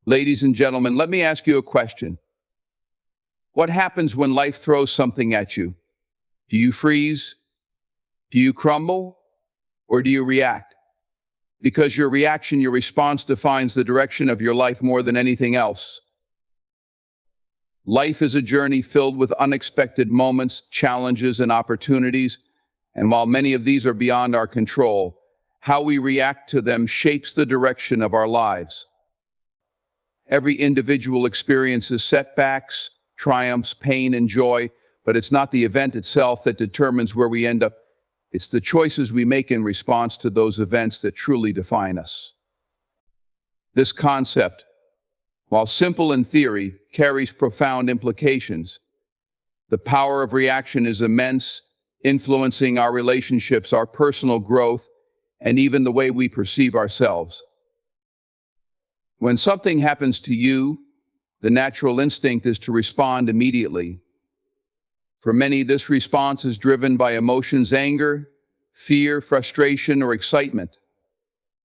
Ladies and gentlemen, let me ask you a question. What happens when life throws something at you? Do you freeze? Do you crumble? Or do you react? Because your reaction, your response defines the direction of your life more than anything else. Life is a journey filled with unexpected moments, challenges, and opportunities, and while many of these are beyond our control, how we react to them shapes the direction of our lives. Every individual experiences setbacks, triumphs, pain, and joy, but it's not the event itself that determines where we end up. It's the choices we make in response to those events that truly define us. This concept, while simple in theory, carries profound implications. The power of reaction is immense, influencing our relationships, our personal growth, and even the way we perceive ourselves. When something happens to you, the natural instinct is to respond immediately. For many, this response is driven by emotions, anger, fear, frustration, or excitement.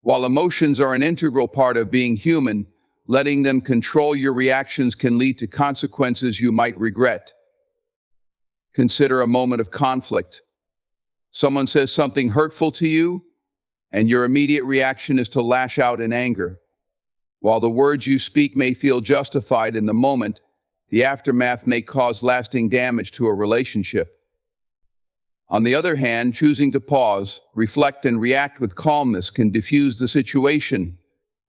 While emotions are an integral part of being human, letting them control your reactions can lead to consequences you might regret. Consider a moment of conflict. Someone says something hurtful to you, and your immediate reaction is to lash out in anger. While the words you speak may feel justified in the moment, the aftermath may cause lasting damage to a relationship. On the other hand, choosing to pause, reflect, and react with calmness can diffuse the situation,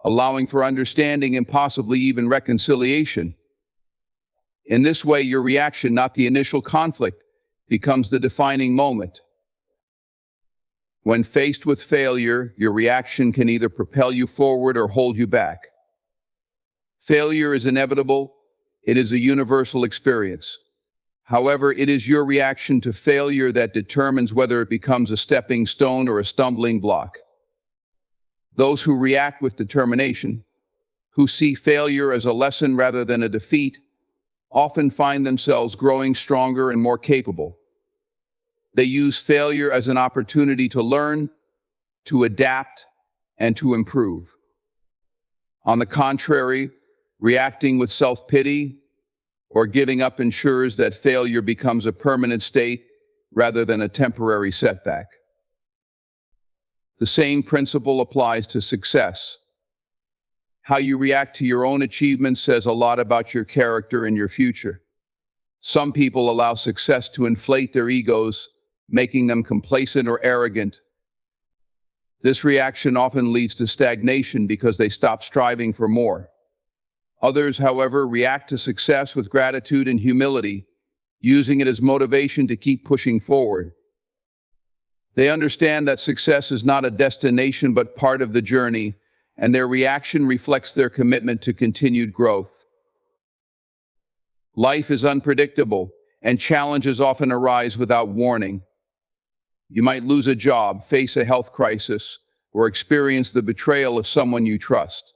allowing for understanding and possibly even reconciliation. In this way, your reaction, not the initial conflict, becomes the defining moment. When faced with failure, your reaction can either propel you forward or hold you back. Failure is inevitable. It is a universal experience. However, it is your reaction to failure that determines whether it becomes a stepping stone or a stumbling block. Those who react with determination, who see failure as a lesson rather than a defeat, often find themselves growing stronger and more capable. They use failure as an opportunity to learn, to adapt, and to improve. On the contrary, reacting with self-pity or giving up ensures that failure becomes a permanent state rather than a temporary setback. The same principle applies to success. How you react to your own achievements says a lot about your character and your future. Some people allow success to inflate their egos, making them complacent or arrogant. This reaction often leads to stagnation because they stop striving for more. Others, however, react to success with gratitude and humility, using it as motivation to keep pushing forward. They understand that success is not a destination but part of the journey, and their reaction reflects their commitment to continued growth. Life is unpredictable, and challenges often arise without warning. You might lose a job, face a health crisis, or experience the betrayal of someone you trust.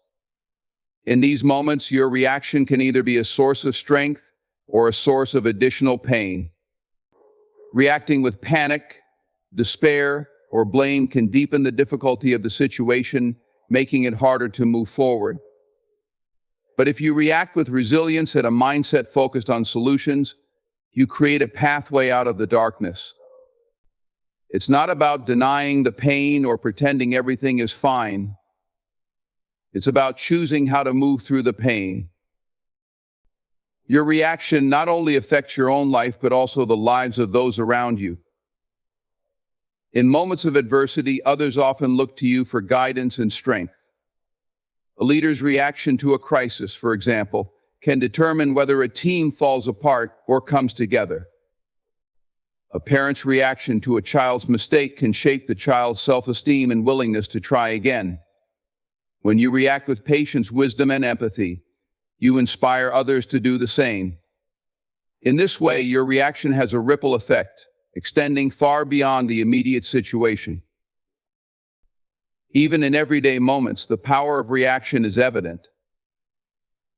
In these moments, your reaction can either be a source of strength or a source of additional pain. Reacting with panic, despair, or blame can deepen the difficulty of the situation, making it harder to move forward. But if you react with resilience and a mindset focused on solutions, you create a pathway out of the darkness. It's not about denying the pain or pretending everything is fine. It's about choosing how to move through the pain. Your reaction not only affects your own life, but also the lives of those around you. In moments of adversity, others often look to you for guidance and strength. A leader's reaction to a crisis, for example, can determine whether a team falls apart or comes together. A parent's reaction to a child's mistake can shape the child's self-esteem and willingness to try again. When you react with patience, wisdom, and empathy, you inspire others to do the same. In this way, your reaction has a ripple effect, extending far beyond the immediate situation. Even in everyday moments, the power of reaction is evident.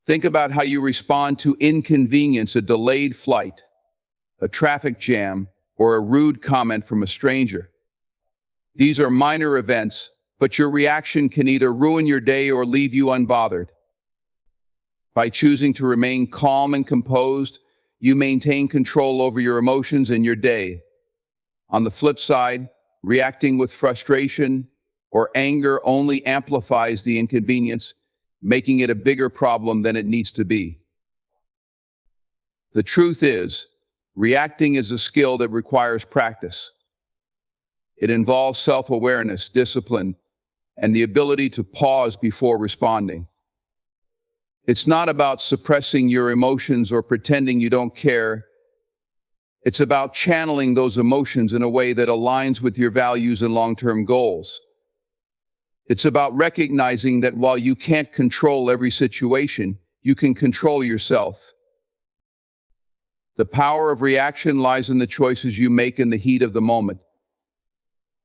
Think about how you respond to inconvenience, a delayed flight, a traffic jam, or a rude comment from a stranger. These are minor events, but your reaction can either ruin your day or leave you unbothered. By choosing to remain calm and composed, you maintain control over your emotions and your day. On the flip side, reacting with frustration or anger only amplifies the inconvenience, making it a bigger problem than it needs to be. The truth is, reacting is a skill that requires practice. It involves self-awareness, discipline, and the ability to pause before responding. It's not about suppressing your emotions or pretending you don't care. It's about channeling those emotions in a way that aligns with your values and long-term goals. It's about recognizing that while you can't control every situation, you can control yourself. The power of reaction lies in the choices you make in the heat of the moment.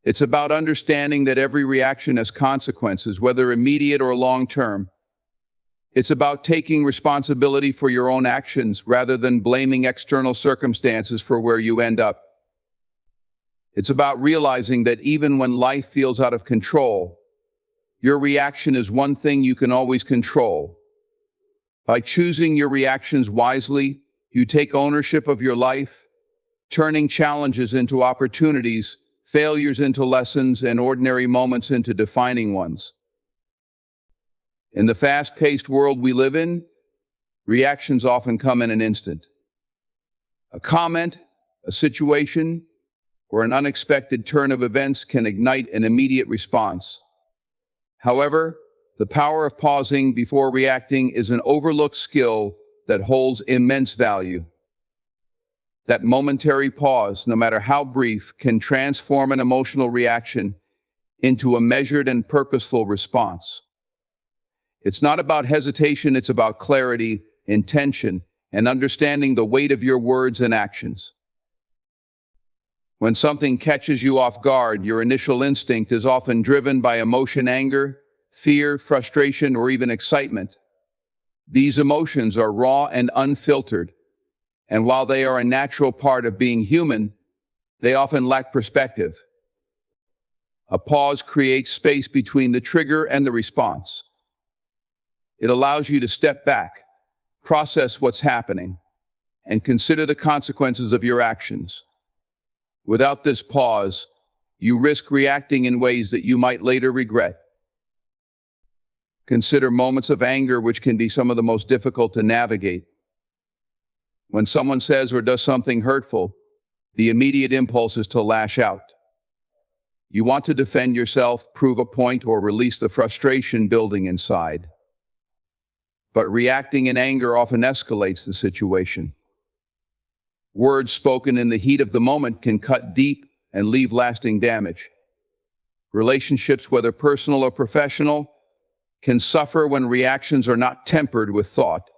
It's about understanding that every reaction has consequences, whether immediate or long-term. It's about taking responsibility for your own actions rather than blaming external circumstances for where you end up. It's about realizing that even when life feels out of control, your reaction is one thing you can always control. By choosing your reactions wisely, you take ownership of your life, turning challenges into opportunities, failures into lessons, and ordinary moments into defining ones. In the fast-paced world we live in, reactions often come in an instant. A comment, a situation, or an unexpected turn of events can ignite an immediate response. However, the power of pausing before reacting is an overlooked skill that holds immense value. That momentary pause, no matter how brief, can transform an emotional reaction into a measured and purposeful response. It's not about hesitation, it's about clarity, intention, and understanding the weight of your words and actions. When something catches you off guard, your initial instinct is often driven by emotion, anger, fear, frustration, or even excitement. These emotions are raw and unfiltered, and while they are a natural part of being human, they often lack perspective. A pause creates space between the trigger and the response. It allows you to step back, process what's happening, and consider the consequences of your actions. Without this pause, you risk reacting in ways that you might later regret. Consider moments of anger, which can be some of the most difficult to navigate. When someone says or does something hurtful, the immediate impulse is to lash out. You want to defend yourself, prove a point, or release the frustration building inside. But reacting in anger often escalates the situation. Words spoken in the heat of the moment can cut deep and leave lasting damage. Relationships, whether personal or professional, can suffer when reactions are not tempered with thought.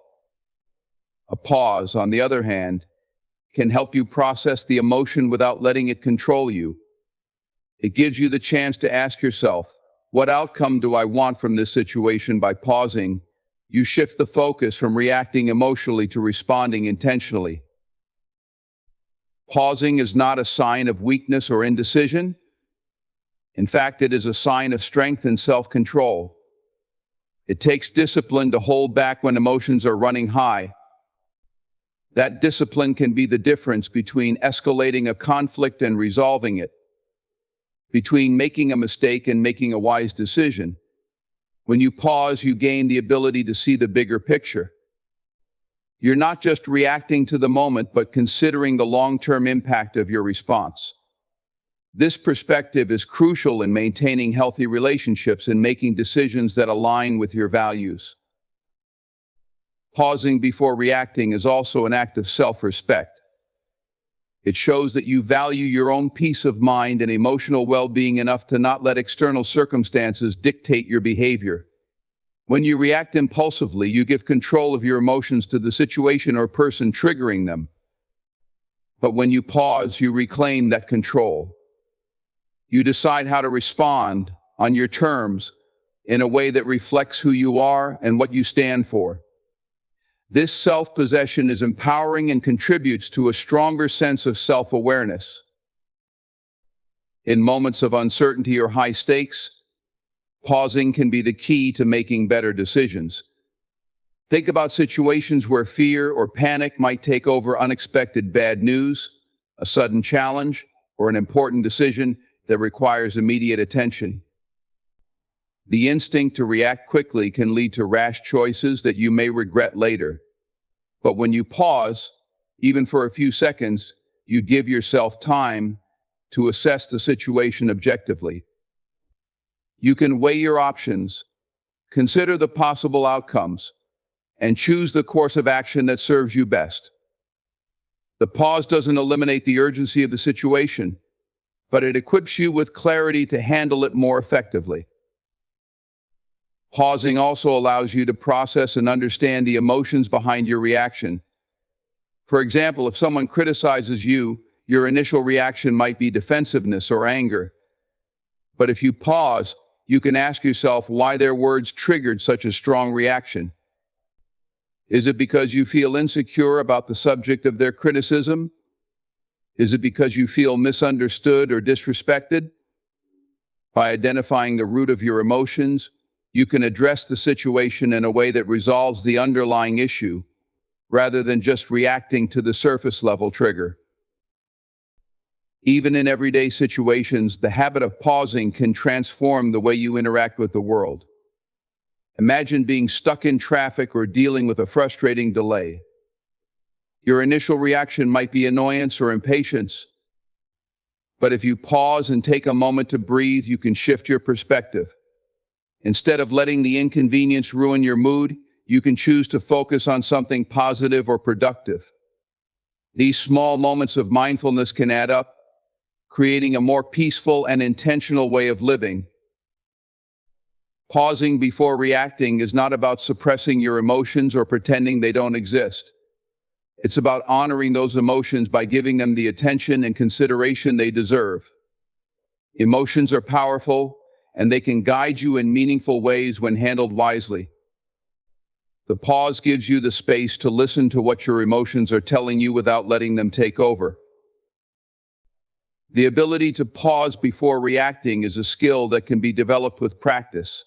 A pause, on the other hand, can help you process the emotion without letting it control you. It gives you the chance to ask yourself, what outcome do I want from this situation? By pausing, you shift the focus from reacting emotionally to responding intentionally. Pausing is not a sign of weakness or indecision. In fact, it is a sign of strength and self-control. It takes discipline to hold back when emotions are running high. That discipline can be the difference between escalating a conflict and resolving it, between making a mistake and making a wise decision. When you pause, you gain the ability to see the bigger picture. You're not just reacting to the moment, but considering the long-term impact of your response. This perspective is crucial in maintaining healthy relationships and making decisions that align with your values. Pausing before reacting is also an act of self-respect. It shows that you value your own peace of mind and emotional well-being enough to not let external circumstances dictate your behavior. When you react impulsively, you give control of your emotions to the situation or person triggering them. But when you pause, you reclaim that control. You decide how to respond on your terms in a way that reflects who you are and what you stand for. This self-possession is empowering and contributes to a stronger sense of self-awareness. In moments of uncertainty or high stakes, pausing can be the key to making better decisions. Think about situations where fear or panic might take over unexpected bad news, a sudden challenge, or an important decision that requires immediate attention. The instinct to react quickly can lead to rash choices that you may regret later. But when you pause, even for a few seconds, you give yourself time to assess the situation objectively. You can weigh your options, consider the possible outcomes, and choose the course of action that serves you best. The pause doesn't eliminate the urgency of the situation, but it equips you with clarity to handle it more effectively. Pausing also allows you to process and understand the emotions behind your reaction. For example, if someone criticizes you, your initial reaction might be defensiveness or anger. But if you pause, you can ask yourself why their words triggered such a strong reaction. Is it because you feel insecure about the subject of their criticism? Is it because you feel misunderstood or disrespected? By identifying the root of your emotions, you can address the situation in a way that resolves the underlying issue, rather than just reacting to the surface level trigger. Even in everyday situations, the habit of pausing can transform the way you interact with the world. Imagine being stuck in traffic or dealing with a frustrating delay. Your initial reaction might be annoyance or impatience, but if you pause and take a moment to breathe, you can shift your perspective. Instead of letting the inconvenience ruin your mood, you can choose to focus on something positive or productive. These small moments of mindfulness can add up, creating a more peaceful and intentional way of living. Pausing before reacting is not about suppressing your emotions or pretending they don't exist. It's about honoring those emotions by giving them the attention and consideration they deserve. Emotions are powerful, and they can guide you in meaningful ways when handled wisely. The pause gives you the space to listen to what your emotions are telling you without letting them take over. The ability to pause before reacting is a skill that can be developed with practice.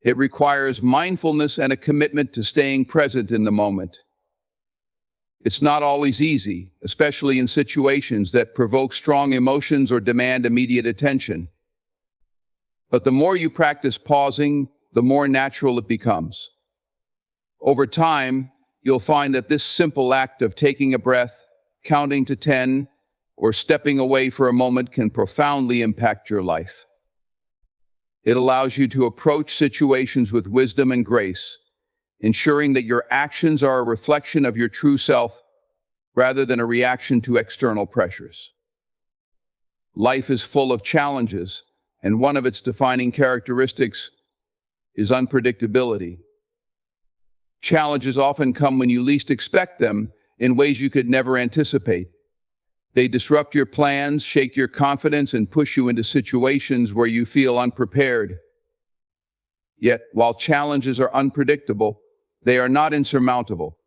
It requires mindfulness and a commitment to staying present in the moment. It's not always easy, especially in situations that provoke strong emotions or demand immediate attention. But the more you practice pausing, the more natural it becomes. Over time, you'll find that this simple act of taking a breath, counting to 10, or stepping away for a moment can profoundly impact your life. It allows you to approach situations with wisdom and grace, ensuring that your actions are a reflection of your true self rather than a reaction to external pressures. Life is full of challenges, and one of its defining characteristics is unpredictability. Challenges often come when you least expect them, in ways you could never anticipate. They disrupt your plans, shake your confidence, and push you into situations where you feel unprepared. Yet, while challenges are unpredictable, they are not insurmountable.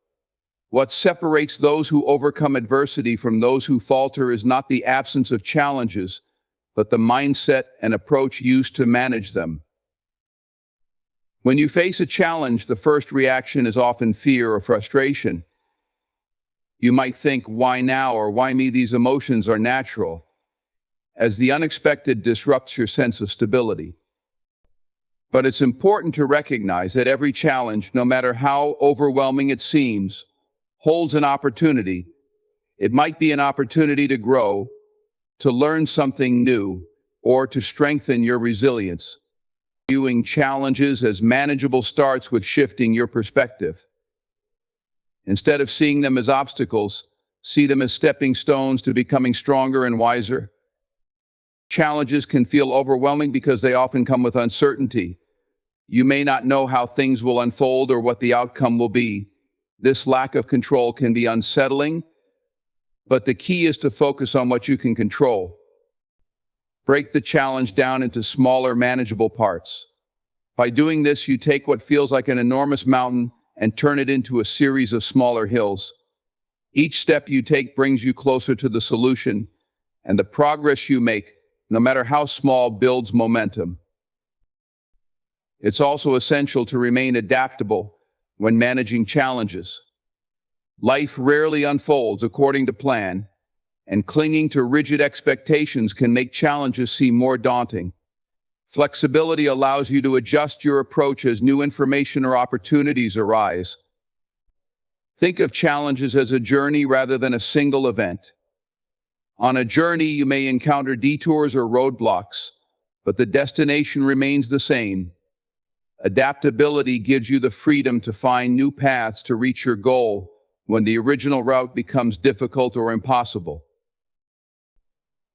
What separates those who overcome adversity from those who falter is not the absence of challenges, but the mindset and approach used to manage them. When you face a challenge, the first reaction is often fear or frustration. You might think, why now, or why me? These emotions are natural, as the unexpected disrupts your sense of stability. But it's important to recognize that every challenge, no matter how overwhelming it seems, holds an opportunity. It might be an opportunity to grow, to learn something new, or to strengthen your resilience. Viewing challenges as manageable starts with shifting your perspective. Instead of seeing them as obstacles, see them as stepping stones to becoming stronger and wiser. Challenges can feel overwhelming because they often come with uncertainty. You may not know how things will unfold or what the outcome will be. This lack of control can be unsettling, but the key is to focus on what you can control. Break the challenge down into smaller, manageable parts. By doing this, you take what feels like an enormous mountain and turn it into a series of smaller hills. Each step you take brings you closer to the solution, and the progress you make, no matter how small, builds momentum. It's also essential to remain adaptable. when managing challenges. Life rarely unfolds according to plan, and clinging to rigid expectations can make challenges seem more daunting. Flexibility allows you to adjust your approach as new information or opportunities arise. Think of challenges as a journey rather than a single event. On a journey, you may encounter detours or roadblocks, but the destination remains the same. Adaptability gives you the freedom to find new paths to reach your goal when the original route becomes difficult or impossible.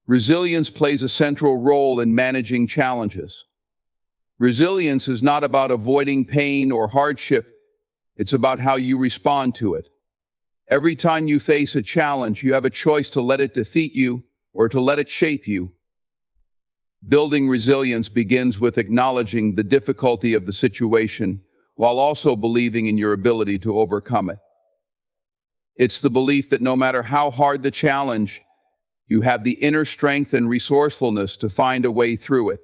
Resilience plays a central role in managing challenges. Resilience is not about avoiding pain or hardship, it's about how you respond to it. Every time you face a challenge, you have a choice to let it defeat you or to let it shape you. Building resilience begins with acknowledging the difficulty of the situation while also believing in your ability to overcome it. It's the belief that no matter how hard the challenge, you have the inner strength and resourcefulness to find a way through it.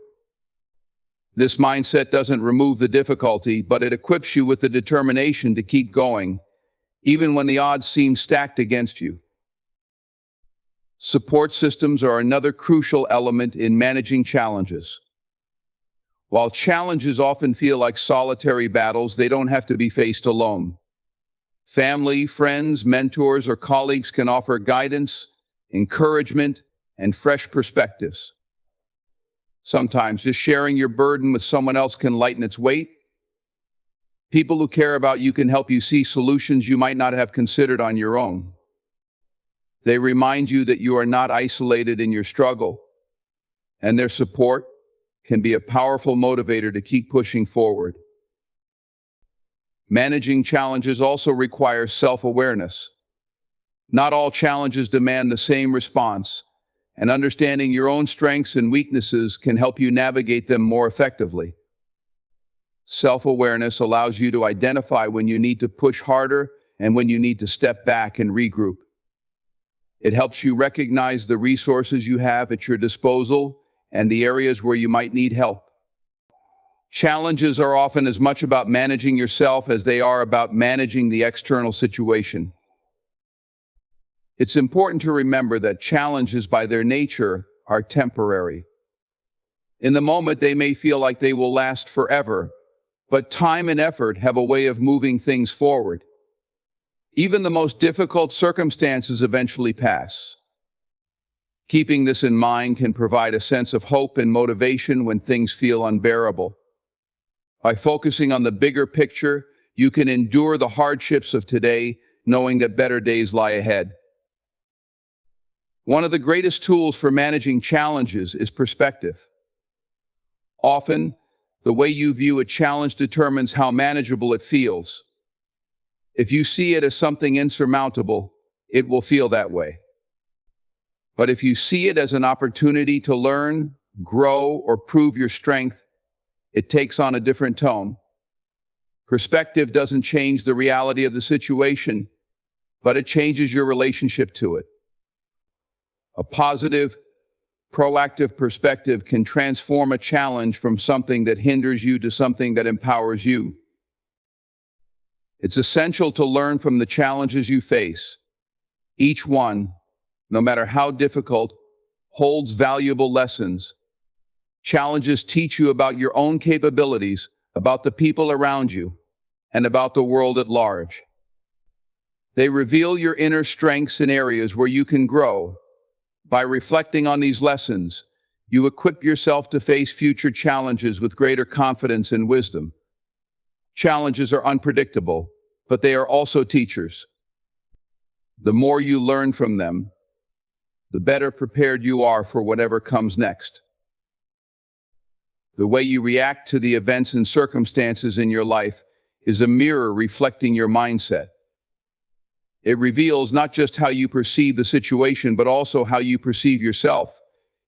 This mindset doesn't remove the difficulty, but it equips you with the determination to keep going, even when the odds seem stacked against you. Support systems are another crucial element in managing challenges. While challenges often feel like solitary battles, they don't have to be faced alone. Family, friends, mentors, or colleagues can offer guidance, encouragement, and fresh perspectives. Sometimes just sharing your burden with someone else can lighten its weight. People who care about you can help you see solutions you might not have considered on your own. They remind you that you are not isolated in your struggle, and their support can be a powerful motivator to keep pushing forward. Managing challenges also requires self-awareness. Not all challenges demand the same response, and understanding your own strengths and weaknesses can help you navigate them more effectively. Self-awareness allows you to identify when you need to push harder and when you need to step back and regroup. It helps you recognize the resources you have at your disposal and the areas where you might need help. Challenges are often as much about managing yourself as they are about managing the external situation. It's important to remember that challenges by their nature are temporary. In the moment, they may feel like they will last forever, but time and effort have a way of moving things forward. Even the most difficult circumstances eventually pass. Keeping this in mind can provide a sense of hope and motivation when things feel unbearable. By focusing on the bigger picture, you can endure the hardships of today, knowing that better days lie ahead. One of the greatest tools for managing challenges is perspective. Often, the way you view a challenge determines how manageable it feels. If you see it as something insurmountable, it will feel that way. But if you see it as an opportunity to learn, grow, or prove your strength, it takes on a different tone. Perspective doesn't change the reality of the situation, but it changes your relationship to it. A positive, proactive perspective can transform a challenge from something that hinders you to something that empowers you. It's essential to learn from the challenges you face. Each one, no matter how difficult, holds valuable lessons. Challenges teach you about your own capabilities, about the people around you, and about the world at large. They reveal your inner strengths and areas where you can grow. By reflecting on these lessons, you equip yourself to face future challenges with greater confidence and wisdom. Challenges are unpredictable, but they are also teachers. The more you learn from them, the better prepared you are for whatever comes next. The way you react to the events and circumstances in your life is a mirror reflecting your mindset. It reveals not just how you perceive the situation, but also how you perceive yourself,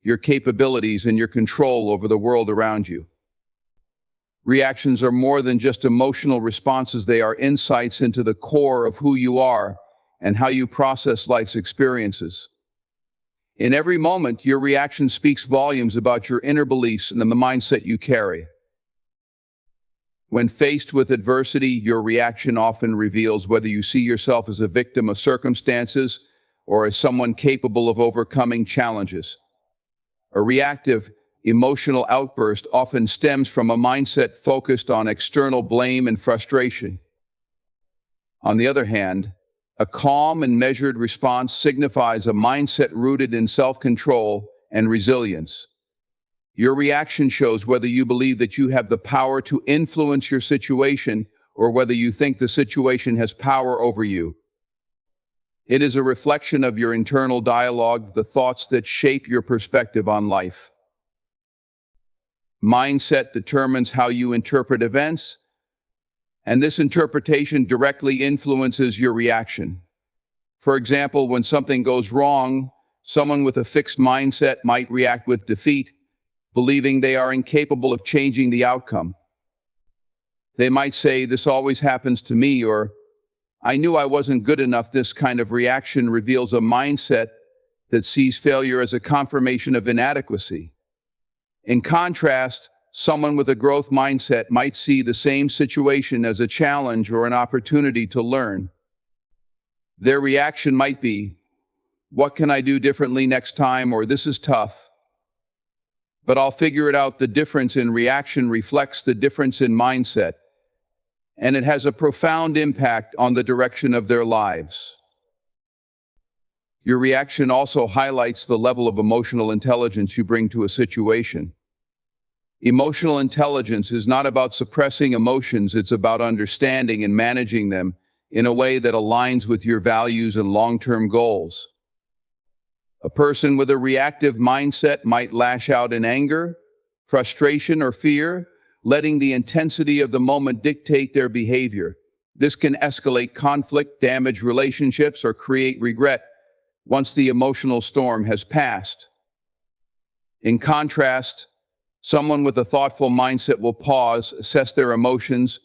your capabilities, and your control over the world around you. Reactions are more than just emotional responses. They are insights into the core of who you are and how you process life's experiences. In every moment, your reaction speaks volumes about your inner beliefs and the mindset you carry. When faced with adversity, your reaction often reveals whether you see yourself as a victim of circumstances or as someone capable of overcoming challenges. A reactive, emotional outburst often stems from a mindset focused on external blame and frustration. On the other hand, a calm and measured response signifies a mindset rooted in self-control and resilience. Your reaction shows whether you believe that you have the power to influence your situation or whether you think the situation has power over you. It is a reflection of your internal dialogue, the thoughts that shape your perspective on life. Mindset determines how you interpret events, and this interpretation directly influences your reaction. For example, when something goes wrong, someone with a fixed mindset might react with defeat, believing they are incapable of changing the outcome. They might say, "This always happens to me," or "I knew I wasn't good enough." This kind of reaction reveals a mindset that sees failure as a confirmation of inadequacy. In contrast, someone with a growth mindset might see the same situation as a challenge or an opportunity to learn. Their reaction might be, "What can I do differently next time?" or "This is tough, but I'll figure it out." The difference in reaction reflects the difference in mindset, and it has a profound impact on the direction of their lives. Your reaction also highlights the level of emotional intelligence you bring to a situation. Emotional intelligence is not about suppressing emotions, it's about understanding and managing them in a way that aligns with your values and long-term goals. A person with a reactive mindset might lash out in anger, frustration, or fear, letting the intensity of the moment dictate their behavior. This can escalate conflict, damage relationships, or create regret once the emotional storm has passed. In contrast, someone with a thoughtful mindset will pause, assess their emotions,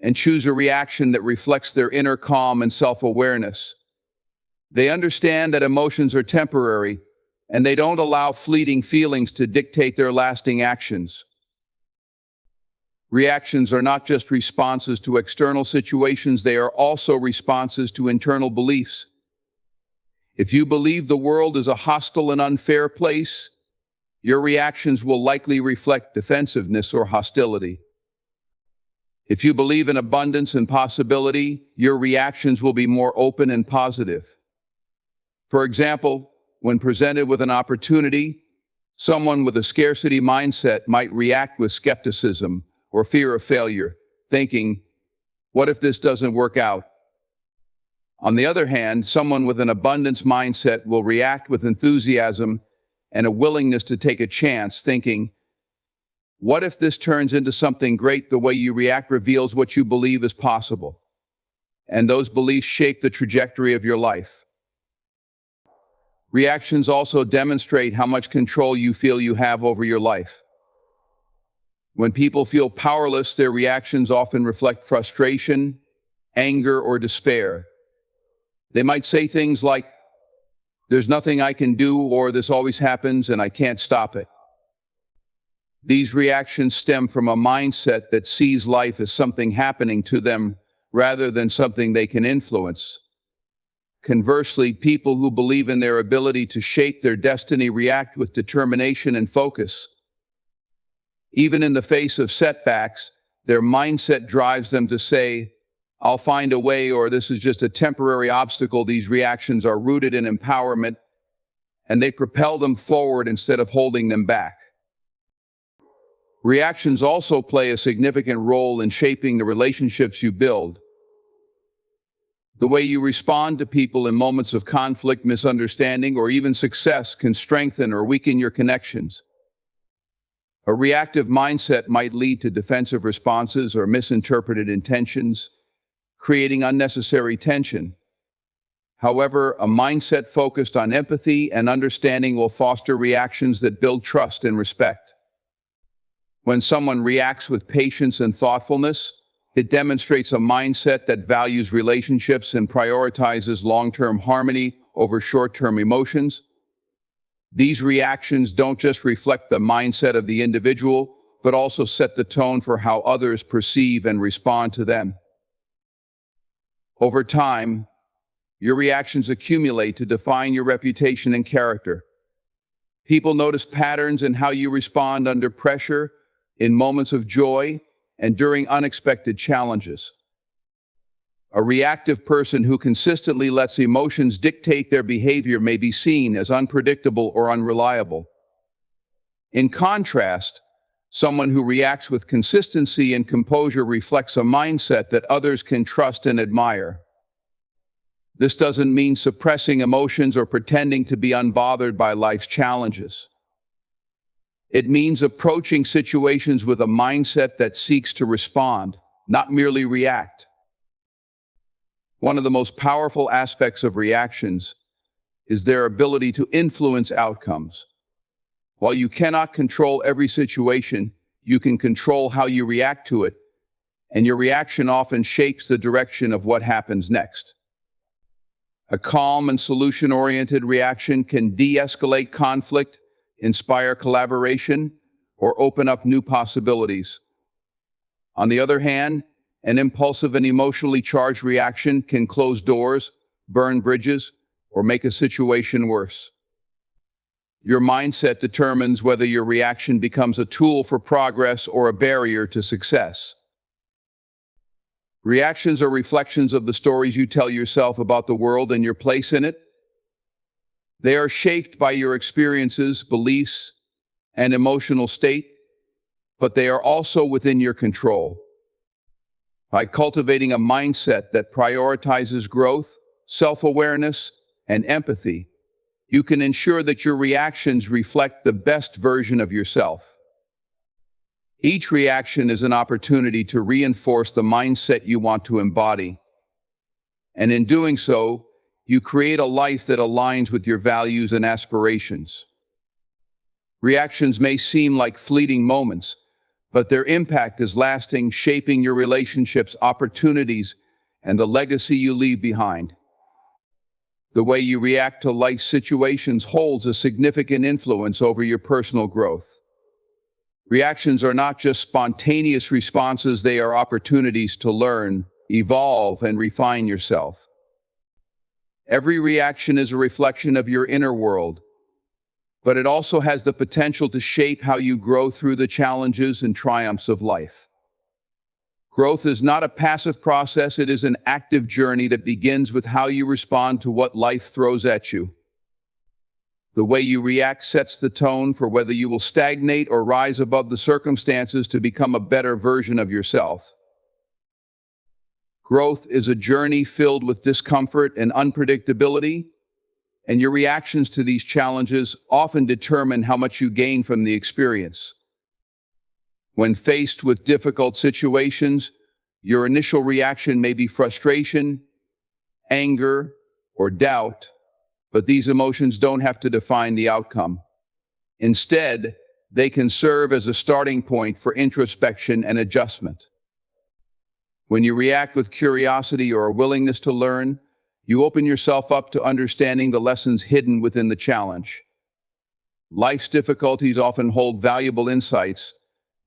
and choose a reaction that reflects their inner calm and self-awareness. They understand that emotions are temporary, and they don't allow fleeting feelings to dictate their lasting actions. Reactions are not just responses to external situations, they are also responses to internal beliefs. If you believe the world is a hostile and unfair place, your reactions will likely reflect defensiveness or hostility. If you believe in abundance and possibility, your reactions will be more open and positive. For example, when presented with an opportunity, someone with a scarcity mindset might react with skepticism or fear of failure, thinking, "What if this doesn't work out?" On the other hand, someone with an abundance mindset will react with enthusiasm and a willingness to take a chance, thinking, "What if this turns into something great?" The way you react reveals what you believe is possible, and those beliefs shape the trajectory of your life. Reactions also demonstrate how much control you feel you have over your life. When people feel powerless, their reactions often reflect frustration, anger, or despair. They might say things like, "There's nothing I can do," or "This always happens and I can't stop it." These reactions stem from a mindset that sees life as something happening to them rather than something they can influence. Conversely, people who believe in their ability to shape their destiny react with determination and focus. Even in the face of setbacks, their mindset drives them to say, "I'll find a way," or "This is just a temporary obstacle." These reactions are rooted in empowerment, and they propel them forward instead of holding them back. Reactions also play a significant role in shaping the relationships you build. The way you respond to people in moments of conflict, misunderstanding, or even success can strengthen or weaken your connections. A reactive mindset might lead to defensive responses or misinterpreted intentions, creating unnecessary tension. However, a mindset focused on empathy and understanding will foster reactions that build trust and respect. When someone reacts with patience and thoughtfulness, it demonstrates a mindset that values relationships and prioritizes long-term harmony over short-term emotions. These reactions don't just reflect the mindset of the individual, but also set the tone for how others perceive and respond to them. Over time, your reactions accumulate to define your reputation and character. People notice patterns in how you respond under pressure, in moments of joy, and during unexpected challenges. A reactive person who consistently lets emotions dictate their behavior may be seen as unpredictable or unreliable. In contrast, someone who reacts with consistency and composure reflects a mindset that others can trust and admire. This doesn't mean suppressing emotions or pretending to be unbothered by life's challenges. It means approaching situations with a mindset that seeks to respond, not merely react. One of the most powerful aspects of reactions is their ability to influence outcomes. While you cannot control every situation, you can control how you react to it, and your reaction often shapes the direction of what happens next. A calm and solution-oriented reaction can de-escalate conflict, inspire collaboration, or open up new possibilities. On the other hand, an impulsive and emotionally charged reaction can close doors, burn bridges, or make a situation worse. Your mindset determines whether your reaction becomes a tool for progress or a barrier to success. Reactions are reflections of the stories you tell yourself about the world and your place in it. They are shaped by your experiences, beliefs, and emotional state, but they are also within your control. By cultivating a mindset that prioritizes growth, self-awareness, and empathy, you can ensure that your reactions reflect the best version of yourself. Each reaction is an opportunity to reinforce the mindset you want to embody. And in doing so, you create a life that aligns with your values and aspirations. Reactions may seem like fleeting moments, but their impact is lasting, shaping your relationships, opportunities, and the legacy you leave behind. The way you react to life situations holds a significant influence over your personal growth. Reactions are not just spontaneous responses, they are opportunities to learn, evolve, and refine yourself. Every reaction is a reflection of your inner world, but it also has the potential to shape how you grow through the challenges and triumphs of life. Growth is not a passive process, it is an active journey that begins with how you respond to what life throws at you. The way you react sets the tone for whether you will stagnate or rise above the circumstances to become a better version of yourself. Growth is a journey filled with discomfort and unpredictability, and your reactions to these challenges often determine how much you gain from the experience. When faced with difficult situations, your initial reaction may be frustration, anger, or doubt, but these emotions don't have to define the outcome. Instead, they can serve as a starting point for introspection and adjustment. When you react with curiosity or a willingness to learn, you open yourself up to understanding the lessons hidden within the challenge. Life's difficulties often hold valuable insights,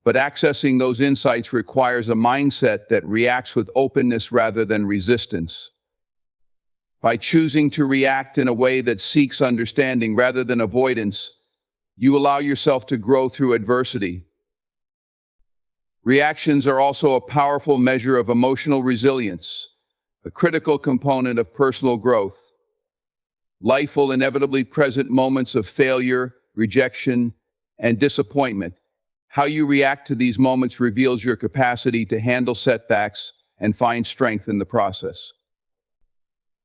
but accessing those insights requires a mindset that reacts with openness rather than resistance. By choosing to react in a way that seeks understanding rather than avoidance, you allow yourself to grow through adversity. Reactions are also a powerful measure of emotional resilience, a critical component of personal growth. Life will inevitably present moments of failure, rejection, and disappointment. How you react to these moments reveals your capacity to handle setbacks and find strength in the process.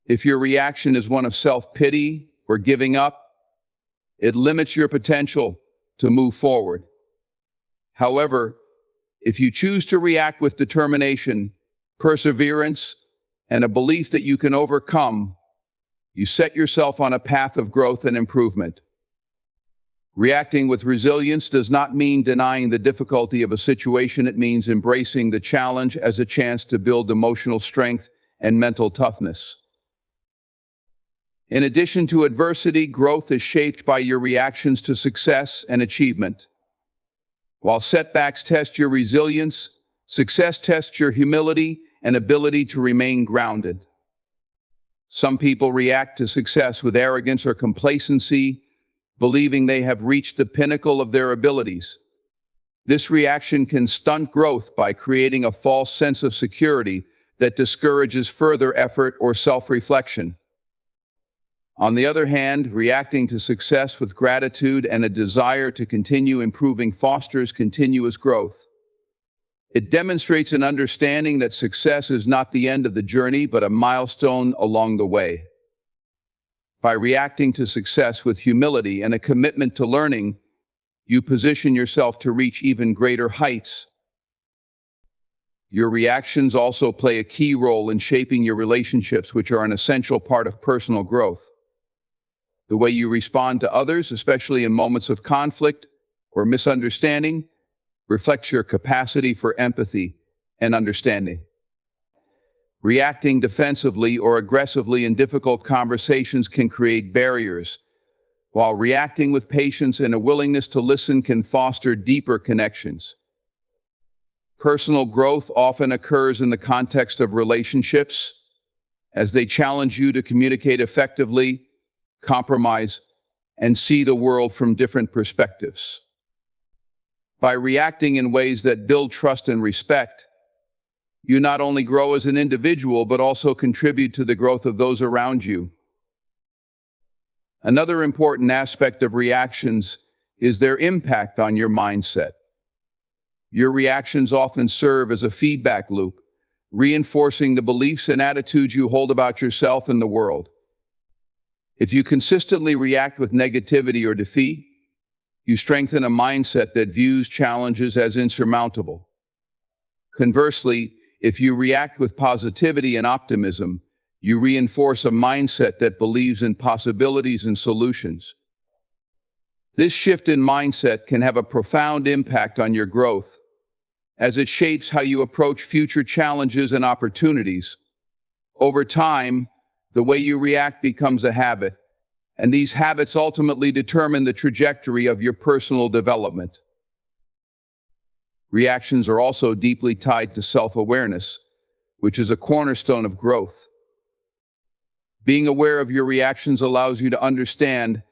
If your reaction is one of self-pity or giving up, it limits your potential to move forward. However, if you choose to react with determination, perseverance, and a belief that you can overcome, you set yourself on a path of growth and improvement. Reacting with resilience does not mean denying the difficulty of a situation. It means embracing the challenge as a chance to build emotional strength and mental toughness. In addition to adversity, growth is shaped by your reactions to success and achievement. While setbacks test your resilience, success tests your humility and ability to remain grounded. Some people react to success with arrogance or complacency, believing they have reached the pinnacle of their abilities. This reaction can stunt growth by creating a false sense of security that discourages further effort or self-reflection. On the other hand, reacting to success with gratitude and a desire to continue improving fosters continuous growth. It demonstrates an understanding that success is not the end of the journey, but a milestone along the way. By reacting to success with humility and a commitment to learning, you position yourself to reach even greater heights. Your reactions also play a key role in shaping your relationships, which are an essential part of personal growth. The way you respond to others, especially in moments of conflict or misunderstanding, reflects your capacity for empathy and understanding. Reacting defensively or aggressively in difficult conversations can create barriers, while reacting with patience and a willingness to listen can foster deeper connections. Personal growth often occurs in the context of relationships, as they challenge you to communicate effectively, compromise, and see the world from different perspectives. By reacting in ways that build trust and respect, you not only grow as an individual, but also contribute to the growth of those around you. Another important aspect of reactions is their impact on your mindset. Your reactions often serve as a feedback loop, reinforcing the beliefs and attitudes you hold about yourself and the world. If you consistently react with negativity or defeat, you strengthen a mindset that views challenges as insurmountable. Conversely, if you react with positivity and optimism, you reinforce a mindset that believes in possibilities and solutions. This shift in mindset can have a profound impact on your growth, as it shapes how you approach future challenges and opportunities. Over time, the way you react becomes a habit, and these habits ultimately determine the trajectory of your personal development. Reactions are also deeply tied to self-awareness, which is a cornerstone of growth. Being aware of your reactions allows you to understand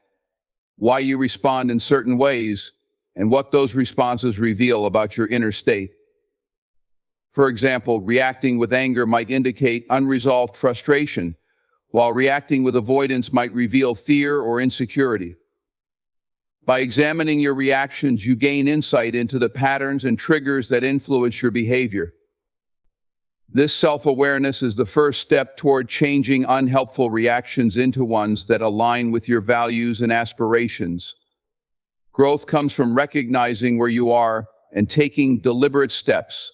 why you respond in certain ways and what those responses reveal about your inner state. For example, reacting with anger might indicate unresolved frustration, while reacting with avoidance might reveal fear or insecurity. By examining your reactions, you gain insight into the patterns and triggers that influence your behavior. This self-awareness is the first step toward changing unhelpful reactions into ones that align with your values and aspirations. Growth comes from recognizing where you are and taking deliberate steps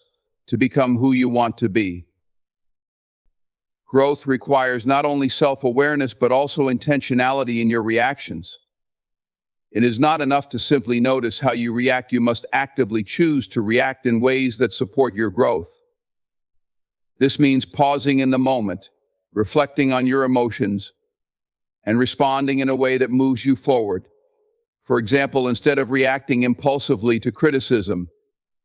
to become who you want to be. Growth requires not only self-awareness, but also intentionality in your reactions. It is not enough to simply notice how you react. You must actively choose to react in ways that support your growth. This means pausing in the moment, reflecting on your emotions, and responding in a way that moves you forward. For example, instead of reacting impulsively to criticism,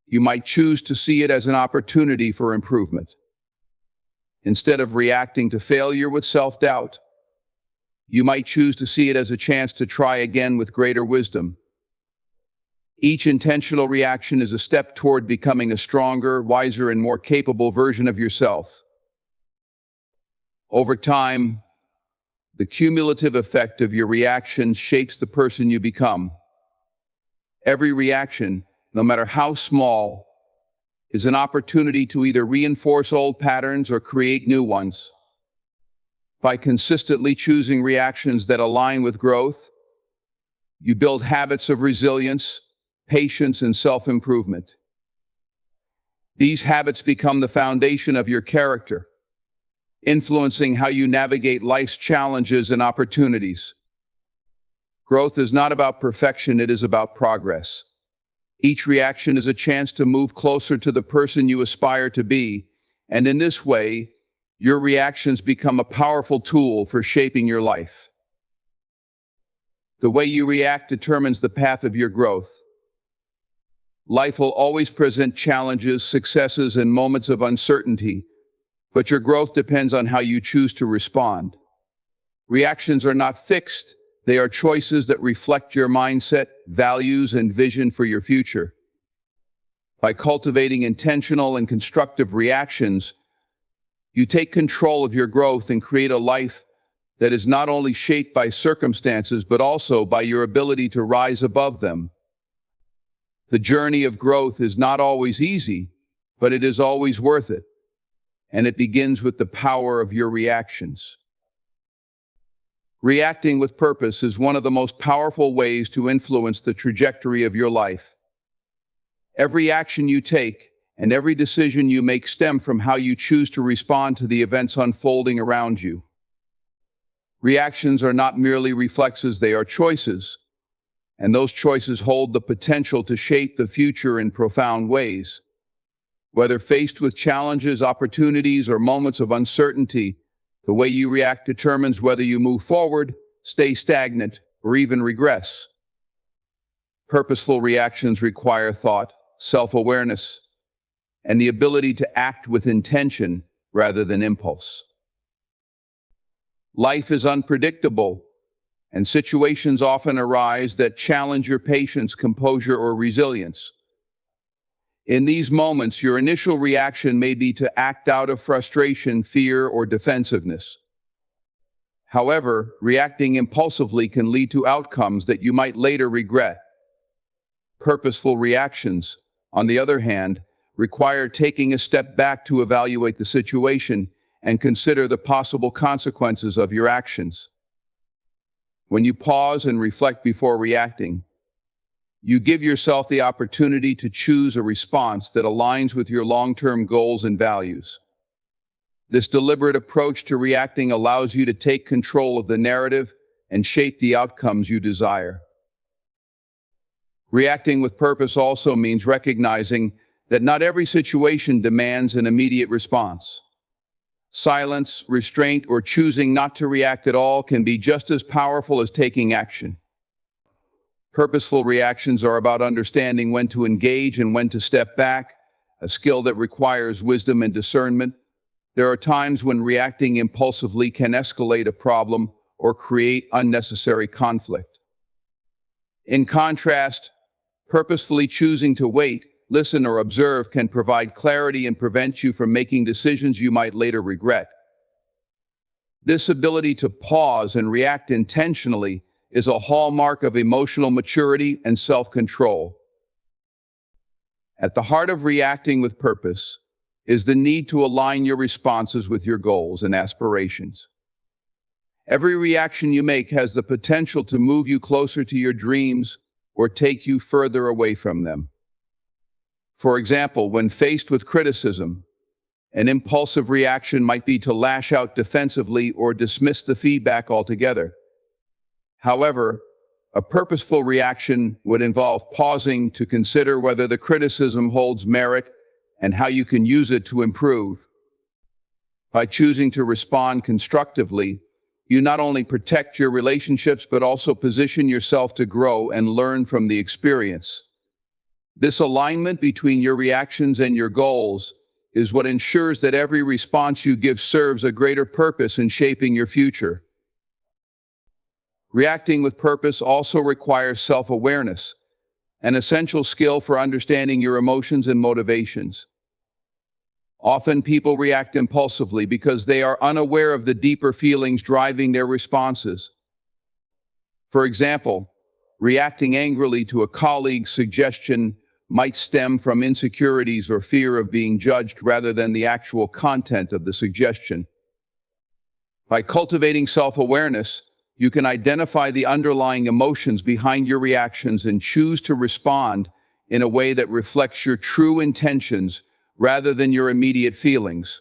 you might choose to see it as an opportunity for improvement. Instead of reacting to failure with self-doubt, you might choose to see it as a chance to try again with greater wisdom. Each intentional reaction is a step toward becoming a stronger, wiser, and more capable version of yourself. Over time, the cumulative effect of your reactions shapes the person you become. Every reaction, no matter how small, is an opportunity to either reinforce old patterns or create new ones. By consistently choosing reactions that align with growth, you build habits of resilience, patience, and self-improvement. These habits become the foundation of your character, influencing how you navigate life's challenges and opportunities. Growth is not about perfection, it is about progress. Each reaction is a chance to move closer to the person you aspire to be, and in this way, your reactions become a powerful tool for shaping your life. The way you react determines the path of your growth. Life will always present challenges, successes, and moments of uncertainty, but your growth depends on how you choose to respond. Reactions are not fixed, they are choices that reflect your mindset, values, and vision for your future. By cultivating intentional and constructive reactions, you take control of your growth and create a life that is not only shaped by circumstances, but also by your ability to rise above them. The journey of growth is not always easy, but it is always worth it. And it begins with the power of your reactions. Reacting with purpose is one of the most powerful ways to influence the trajectory of your life. Every action you take and every decision you make stem from how you choose to respond to the events unfolding around you. Reactions are not merely reflexes, they are choices, and those choices hold the potential to shape the future in profound ways. Whether faced with challenges, opportunities, or moments of uncertainty, the way you react determines whether you move forward, stay stagnant, or even regress. Purposeful reactions require thought, self-awareness, and the ability to act with intention rather than impulse. Life is unpredictable, and situations often arise that challenge your patience, composure, or resilience. In these moments, your initial reaction may be to act out of frustration, fear, or defensiveness. However, reacting impulsively can lead to outcomes that you might later regret. Purposeful reactions, on the other hand, require taking a step back to evaluate the situation and consider the possible consequences of your actions. When you pause and reflect before reacting, you give yourself the opportunity to choose a response that aligns with your long-term goals and values. This deliberate approach to reacting allows you to take control of the narrative and shape the outcomes you desire. Reacting with purpose also means recognizing that not every situation demands an immediate response. Silence, restraint, or choosing not to react at all can be just as powerful as taking action. Purposeful reactions are about understanding when to engage and when to step back, a skill that requires wisdom and discernment. There are times when reacting impulsively can escalate a problem or create unnecessary conflict. In contrast, purposefully choosing to wait, listen, or observe can provide clarity and prevent you from making decisions you might later regret. This ability to pause and react intentionally is a hallmark of emotional maturity and self-control. At the heart of reacting with purpose is the need to align your responses with your goals and aspirations. Every reaction you make has the potential to move you closer to your dreams or take you further away from them. For example, when faced with criticism, an impulsive reaction might be to lash out defensively or dismiss the feedback altogether. However, a purposeful reaction would involve pausing to consider whether the criticism holds merit and how you can use it to improve. By choosing to respond constructively, you not only protect your relationships but also position yourself to grow and learn from the experience. This alignment between your reactions and your goals is what ensures that every response you give serves a greater purpose in shaping your future. Reacting with purpose also requires self-awareness, an essential skill for understanding your emotions and motivations. Often people react impulsively because they are unaware of the deeper feelings driving their responses. For example, reacting angrily to a colleague's suggestion might stem from insecurities or fear of being judged rather than the actual content of the suggestion. By cultivating self-awareness, you can identify the underlying emotions behind your reactions and choose to respond in a way that reflects your true intentions rather than your immediate feelings.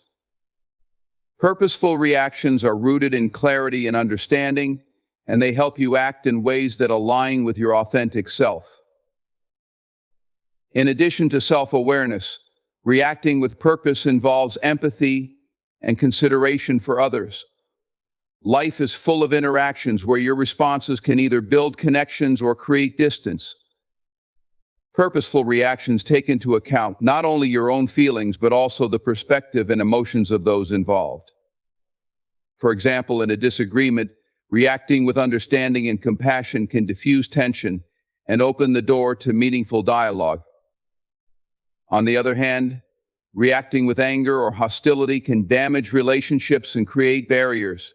Purposeful reactions are rooted in clarity and understanding, and they help you act in ways that align with your authentic self. In addition to self-awareness, reacting with purpose involves empathy and consideration for others. Life is full of interactions where your responses can either build connections or create distance. Purposeful reactions take into account not only your own feelings, but also the perspective and emotions of those involved. For example, in a disagreement, reacting with understanding and compassion can diffuse tension and open the door to meaningful dialogue. On the other hand, reacting with anger or hostility can damage relationships and create barriers.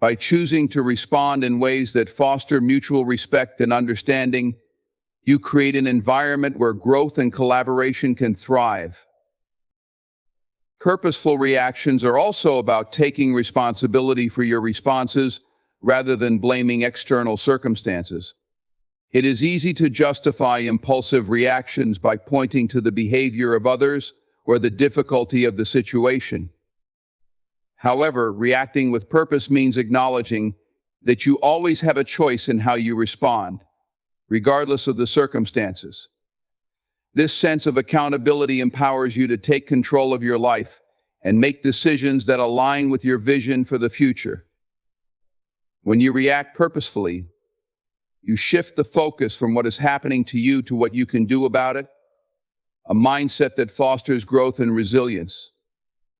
By choosing to respond in ways that foster mutual respect and understanding, you create an environment where growth and collaboration can thrive. Purposeful reactions are also about taking responsibility for your responses rather than blaming external circumstances. It is easy to justify impulsive reactions by pointing to the behavior of others or the difficulty of the situation. However, reacting with purpose means acknowledging that you always have a choice in how you respond, regardless of the circumstances. This sense of accountability empowers you to take control of your life and make decisions that align with your vision for the future. When you react purposefully, you shift the focus from what is happening to you to what you can do about it, a mindset that fosters growth and resilience.